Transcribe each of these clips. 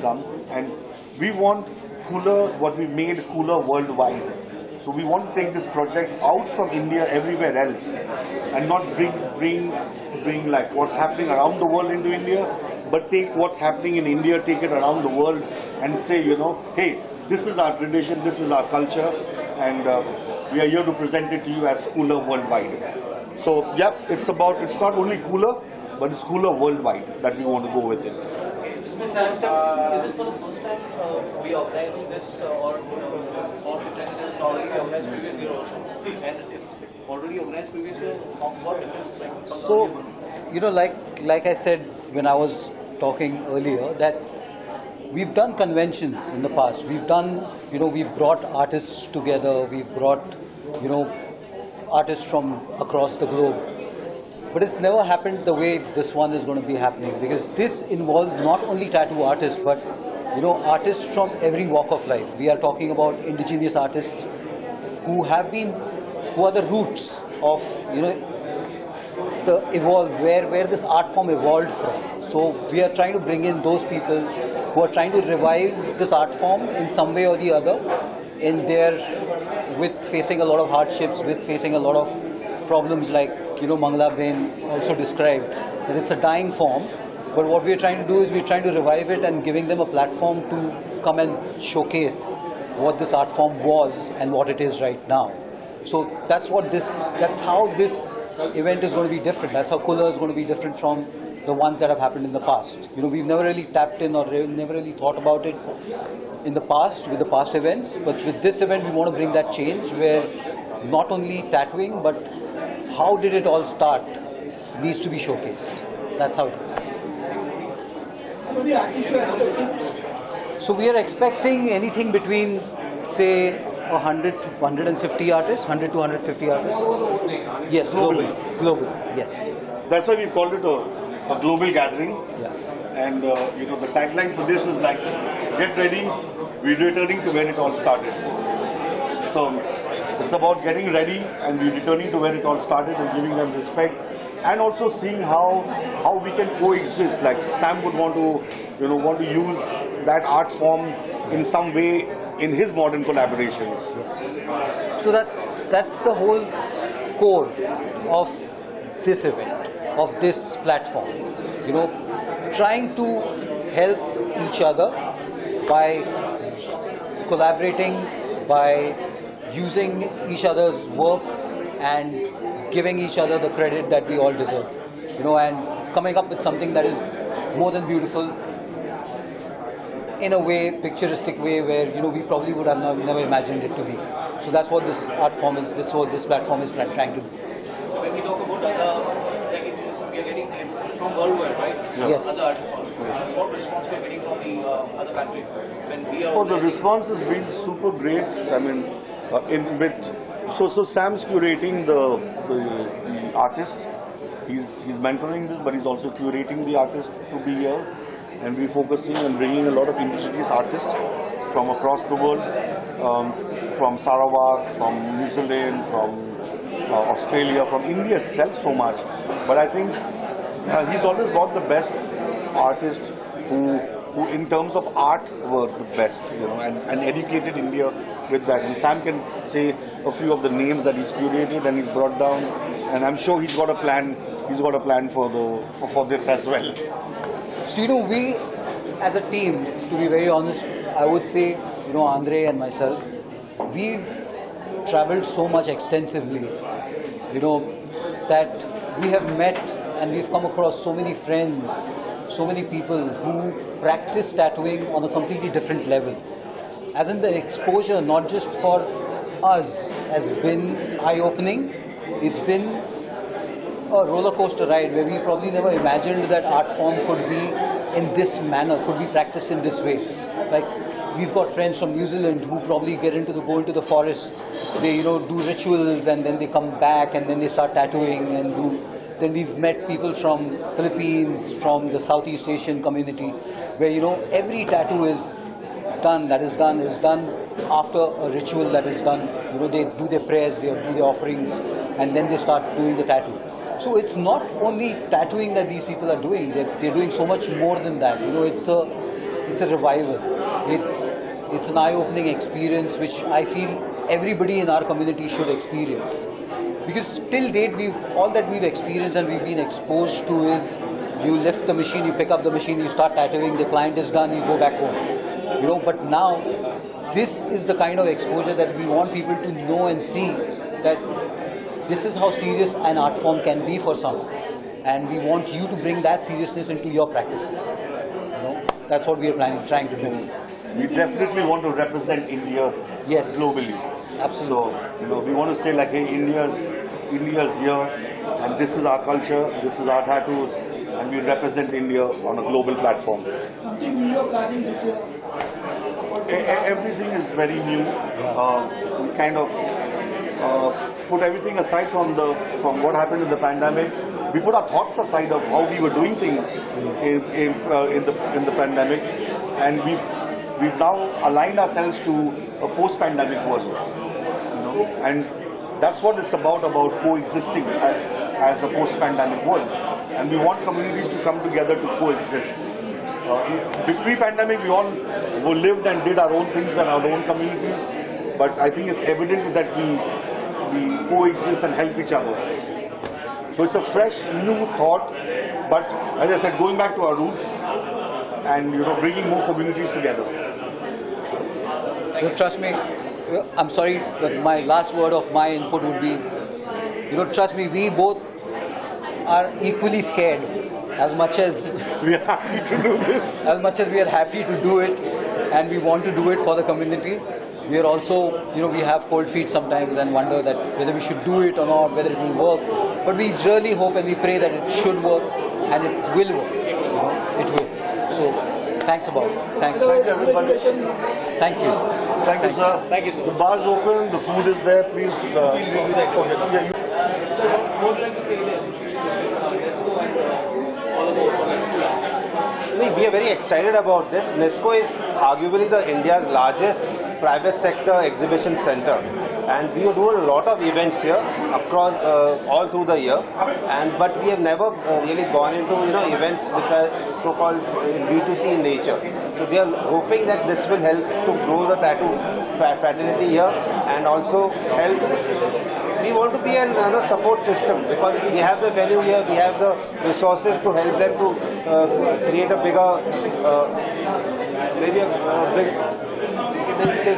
come, and we want Kula, what we made Kula worldwide. So we want to take this project out from India everywhere else, and not bring like what's happening around the world into India, but take what's happening in India, take it around the world, and say, hey, this is our tradition, this is our culture, and we are here to present it to you as Kula worldwide. So yeah, it's not only Kula, but it's Kula worldwide that we want to go with it. Is this for the first time we are organizing this, or it is already organized previous year also? And if already organized previous year, what difference is like? So, like I said when I was talking earlier, that we've done conventions in the past. We've done, we've brought artists together. We've brought, artists from across the globe. But it's never happened the way this one is going to be happening, because this involves not only tattoo artists, but artists from every walk of life. We are talking about indigenous artists who are the roots of the where this art form evolved from. So we are trying to bring in those people who are trying to revive this art form in some way or the other, with facing a lot of hardships, with facing a lot of problems like Mangala Bain also described, that it's a dying form. But what we're trying to do is we're trying to revive it and giving them a platform to come and showcase what this art form was and what it is right now. So that's how this event is going to be different. That's how Kula is going to be different from the ones that have happened in the past. We've never really tapped in or never really thought about it in the past with the past events. But with this event, we want to bring that change where not only tattooing, but how did it all start needs to be showcased. That's how it is. So we are expecting anything between, say, 100 to 150 artists, 100 to 150 artists. Yes, globally, yes. That's why we called it a global gathering. Yeah. And the tagline for this is like, get ready, we're returning to where it all started. So it's about getting ready and we're returning to where it all started and giving them respect, and also seeing how we can coexist. Like Sam would want to use that art form in some way in his modern collaborations. Yes. So that's the whole core of this event, of this platform. Trying to help each other by collaborating, by using each other's work and giving each other the credit that we all deserve, and coming up with something that is more than beautiful in a way, picturestic way, where we probably would have never imagined it to be. So that's what this art form is, this platform is trying to do. So when we talk about we are getting from worldwide, right? Yeah. Yes. Other artists also. What response we are getting from the other countries when we are? The response has been super great. I mean, so Sam's curating the artist. He's mentoring this, but he's also curating the artist to be here, and we're focusing on bringing a lot of indigenous artists from across the world, from Sarawak, from New Zealand, from Australia, from India itself, so much. But I think he's always got the best artists who in terms of art were the best, and educated India with that. And Sam can say a few of the names that he's curated and he's brought down, and I'm sure he's got a plan. He's got a plan for this as well. So we, as a team, to be very honest, I would say, Andre and myself, we've traveled so much extensively, that we have met and we've come across so many friends, so many people who practice tattooing on a completely different level. As in, the exposure, not just for us, has been eye-opening. It's been a roller coaster ride where we probably never imagined that art form could be in this manner, could be practiced in this way. Like, we've got friends from New Zealand who probably go into the forest, they do rituals, and then they come back and then they start tattooing and do. Then we've met people from Philippines, from the Southeast Asian community, where every tattoo is done after a ritual that is done. They do their prayers, they do their offerings, and then they start doing the tattoo. So it's not only tattooing that these people are doing; they're doing so much more than that. it's a revival. It's an eye-opening experience which I feel everybody in our community should experience. Because till date, all that we've experienced and we've been exposed to is you lift the machine, you pick up the machine, you start tattooing, the client is done, you go back home. You know, but now this is the kind of exposure that we want people to know and see, that this is how serious an art form can be for someone. And we want you to bring that seriousness into your practices. You know, that's what we are trying to do. We definitely want to represent India globally. Absolutely. So, you know, we want to say like, hey, India's here, and this is our culture, this is our tattoos, and we represent India on a global platform. Something new you're planning this year? Everything is very new. We kind of put everything aside from what happened in the pandemic. We put our thoughts aside of how we were doing things in the pandemic, and we've now aligned ourselves to a post-pandemic world. You know, and that's what it's about coexisting as a post-pandemic world. And we want communities to come together to coexist. Pre-pandemic, we all lived and did our own things in our own communities, but I think it's evident that we coexist and help each other. So it's a fresh, new thought, but as I said, going back to our roots and, you know, bringing more communities together. You know, trust me, I'm sorry, but my last word of my input would be, you know, trust me, we both are equally scared as much as We are happy to do this. as much as we are happy to do it and we want to do it for the community. We are also, you know, we have cold feet sometimes and wonder that whether we should do it or not, whether it will work. But we really hope and we pray that it should work and it will work. You know, it will. So, thanks about it. Thanks. Thank you, everybody. Thank you. Thank you, sir. Thank you, sir. The bar's open, the food is there. Please. Yeah, So what would you like to say in the association with UNESCO and all of the We are very excited about this. UNESCO is arguably India's largest private sector exhibition center, and we do a lot of events here across all through the year. But we have never really gone into events which are so-called B2C in nature. So we are hoping that this will help to grow the tattoo fraternity here and also help. We want to be a support system because we have the venue here, we have the resources to help them to create a bigger,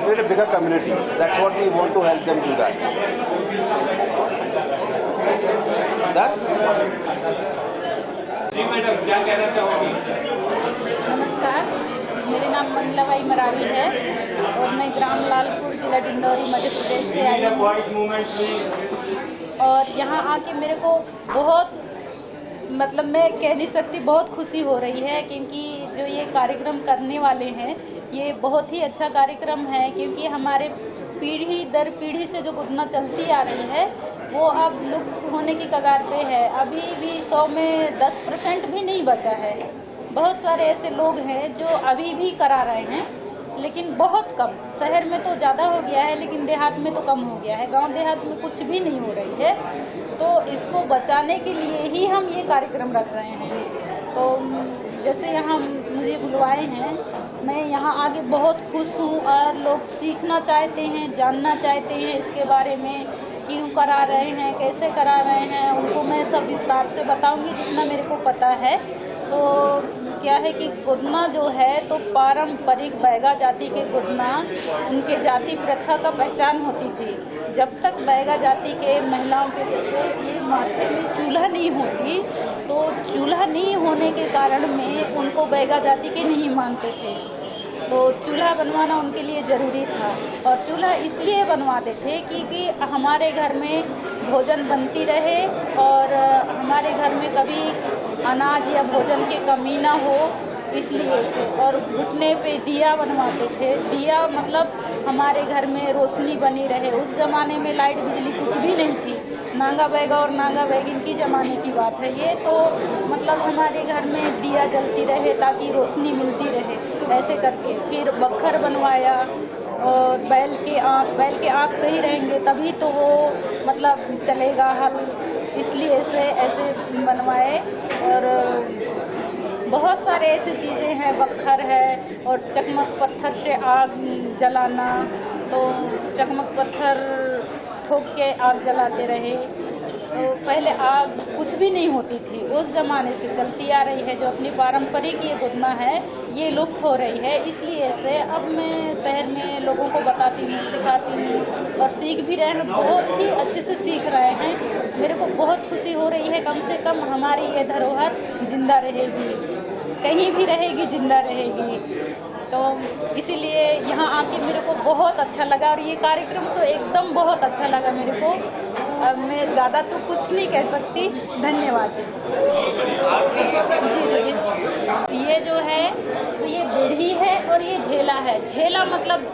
create a bigger community. That's what we want to help them do that. जी madam क्या कहना चाहोगी? नमस्कार, मेरे नाम मंगलाबाई मरावी है और मैं ग्राम लालपुर जिला डिंडौरी मध्य प्रदेश से आई हूँ। और यहाँ आके मेरे को बहुत मैं कह नहीं सकती, बहुत खुशी हो रही है क्योंकि जो ये कार्यक्रम करने वाले हैं ये बहुत ही अच्छा कार्यक्रम है, क्योंकि हमारे पीढ़ी दर पीढ़ी से जो गुदना चलती आ रही है वो अब लुप्त होने की कगार पे है। अभी भी 100 में 10% भी नहीं बचा है। बहुत सारे ऐसे लोग हैं जो अभी भी करा रहे हैं, लेकिन बहुत कम। शहर में तो ज़्यादा हो गया है लेकिन देहात में तो कम हो गया है। गांव देहात में कुछ भी नहीं हो रही है, तो इसको बचाने के लिए ही हम ये कार्यक्रम रख रहे हैं। तो जैसे यहाँ मुझे बुलवाए हैं, मैं यहाँ आके बहुत खुश हूँ और लोग सीखना चाहते हैं, जानना चाहते हैं इसके बारे में, क्यों करा रहे हैं, कैसे करा रहे हैं। उनको मैं सब विस्तार से बताऊँगी जितना मेरे को पता है। तो क्या है कि गुदना जो है तो पारंपरिक बैगा जाति के गुदना उनके जाति प्रथा का पहचान होती थी। जब तक बैगा जाति के महिलाओं के ये माथे में चूल्हा नहीं होती, तो चूल्हा नहीं होने के कारण में उनको बैगा जाति के नहीं मानते थे। तो चूल्हा बनवाना उनके लिए ज़रूरी था, और चूल्हा इसलिए बनवाते थे क्योंकि हमारे घर में भोजन बनती रहे और हमारे घर में कभी अनाज या भोजन की कमी ना हो, इसलिए से। और घुटने पे दिया बनवाते थे। दिया मतलब हमारे घर में रोशनी बनी रहे। उस ज़माने में लाइट बिजली कुछ भी नहीं थी। नांगा बैगा और नांगा बैगिन की ज़माने की बात है ये। तो मतलब हमारे घर में दिया जलती रहे ताकि रोशनी मिलती रहे, ऐसे करके। फिर बखर बनवाया और बैल के आँख सही रहेंगे तभी तो वो मतलब चलेगा हल, इसलिए से ऐसे बनवाए। और बहुत सारे ऐसी चीज़ें हैं, बख्तर है और चकमक पत्थर से आग जलाना, तो चकमक पत्थर ठोक के आग जलाते रहे। तो पहले आग कुछ भी नहीं होती थी, उस ज़माने से चलती आ रही है। जो अपनी पारंपरिक ये गुदना है ये लुप्त हो रही है, इसलिए से अब मैं शहर में लोगों को बताती हूँ, सिखाती हूँ और सीख भी रहे हैं, बहुत ही अच्छे से सीख रहे हैं। मेरे को बहुत खुशी हो रही है, कम से कम हमारी ये धरोहर जिंदा रहेगी, कहीं भी रहेगी, जिंदा रहेगी। तो इसीलिए यहाँ आके मेरे को बहुत अच्छा लगा और ये कार्यक्रम तो एकदम बहुत अच्छा लगा मेरे को। अब मैं ज़्यादा तो कुछ नहीं कह सकती। धन्यवाद। जी, ये जो है तो ये बेड़ी है और ये झेला है। झेला मतलब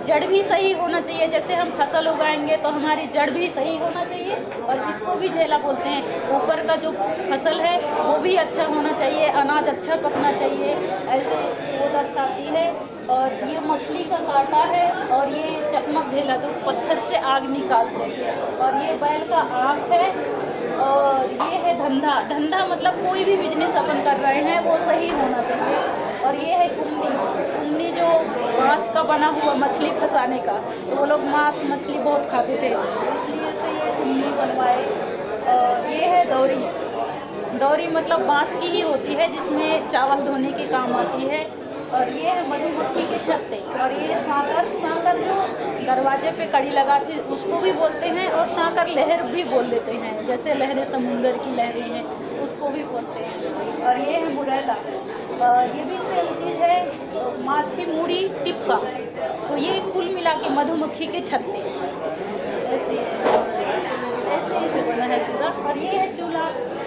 जड़ भी सही होना चाहिए, जैसे हम फसल उगाएंगे तो हमारी जड़ भी सही होना चाहिए और इसको भी झेला बोलते हैं। ऊपर का जो फसल है वो भी अच्छा होना चाहिए, अनाज अच्छा पकना चाहिए, ऐसे वो दर्शाती है। और ये मछली का कांटा है और ये चकमक झेला जो पत्थर से आग निकालते हैं, और ये बैल का आँख है और ये है धंधा। धंधा मतलब कोई भी बिजनेस अपन कर रहे हैं वो सही होना चाहिए। और ये है कुम्नी। कुम्नी जो मांस का बना हुआ, मछली फंसाने का, तो वो लोग मांस मछली बहुत खाते थे, इसलिए से ये कुम्नी बनवाए। और ये है दौरी। दौरी मतलब बांस की ही होती है, जिसमें चावल धोने के काम आती है। और ये है मधुमक्खी के छत्ते। और ये सांकर। सांकर जो दरवाजे पे कड़ी लगाती उसको भी बोलते हैं, और सांकर लहर भी बोल देते हैं, जैसे लहरें समुंदर की लहरें हैं उसको भी बोलते हैं। और ये है मुरैला। ये भी सेम चीज़ है, माछी मुड़ी टिपका। तो ये कुल मिला के मधुमक्खी के छत्ते ऐसे ऐसे बना है पूरा। और ये है चूल्हा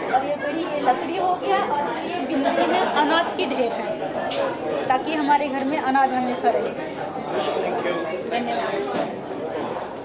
और ये बड़ी ये लकड़ी हो गया। और ये बिल्ली में अनाज की ढेर है, ताकि हमारे घर में अनाज हमेशा रहे। धन्यवाद।